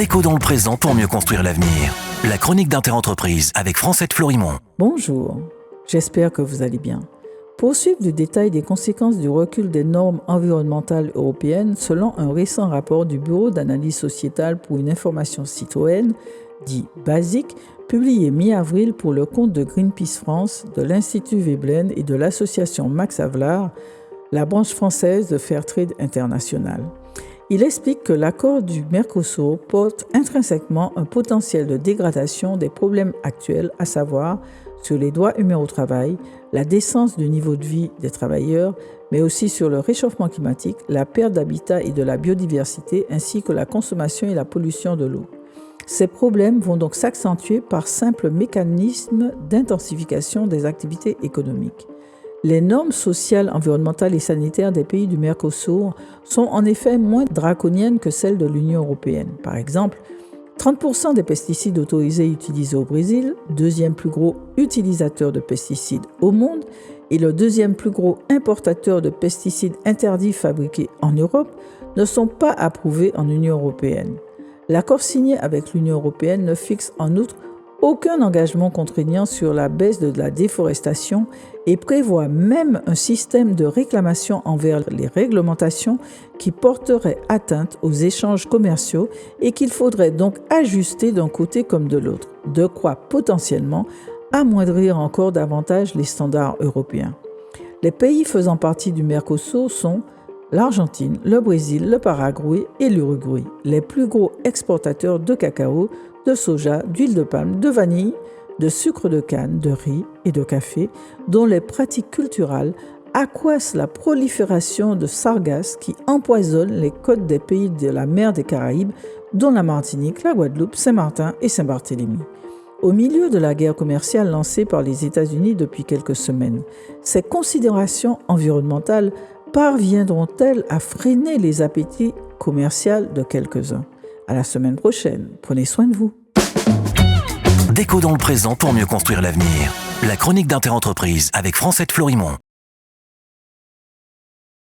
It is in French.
Déco dans le présent pour mieux construire l'avenir. La chronique d'Interentreprise avec Francette Florimond. Bonjour, j'espère que vous allez bien. Pour suivre du détail des conséquences du recul des normes environnementales européennes, selon un récent rapport du Bureau d'analyse sociétale pour une information citoyenne, dit BASIC, publié mi-avril pour le compte de Greenpeace France, de l'Institut Veblen et de l'association Max Havelaar, la branche française de Fairtrade International. Il explique que l'accord du Mercosur porte intrinsèquement un potentiel de dégradation des problèmes actuels, à savoir sur les droits humains au travail, la décence du niveau de vie des travailleurs, mais aussi sur le réchauffement climatique, la perte d'habitat et de la biodiversité, ainsi que la consommation et la pollution de l'eau. Ces problèmes vont donc s'accentuer par simple mécanisme d'intensification des activités économiques. Les normes sociales, environnementales et sanitaires des pays du Mercosur sont en effet moins draconiennes que celles de l'Union européenne. Par exemple, 30% des pesticides autorisés et utilisés au Brésil, deuxième plus gros utilisateur de pesticides au monde et le deuxième plus gros importateur de pesticides interdits fabriqués en Europe, ne sont pas approuvés en Union européenne. L'accord signé avec l'Union européenne ne fixe en outre aucun engagement contraignant sur la baisse de la déforestation et prévoit même un système de réclamation envers les réglementations qui porteraient atteinte aux échanges commerciaux et qu'il faudrait donc ajuster d'un côté comme de l'autre, de quoi potentiellement amoindrir encore davantage les standards européens. Les pays faisant partie du Mercosur sont l'Argentine, le Brésil, le Paraguay et l'Uruguay, les plus gros exportateurs de cacao, de soja, d'huile de palme, de vanille, de sucre de canne, de riz et de café, dont les pratiques culturelles accroissent la prolifération de sargasses qui empoisonnent les côtes des pays de la mer des Caraïbes, dont la Martinique, la Guadeloupe, Saint-Martin et Saint-Barthélemy. Au milieu de la guerre commerciale lancée par les États-Unis depuis quelques semaines, ces considérations environnementales parviendront-elles à freiner les appétits commerciaux de quelques-uns ? À la semaine prochaine. Prenez soin de vous. Déco dans le présent pour mieux construire l'avenir. La chronique d'Interentreprise avec Francette Florimond.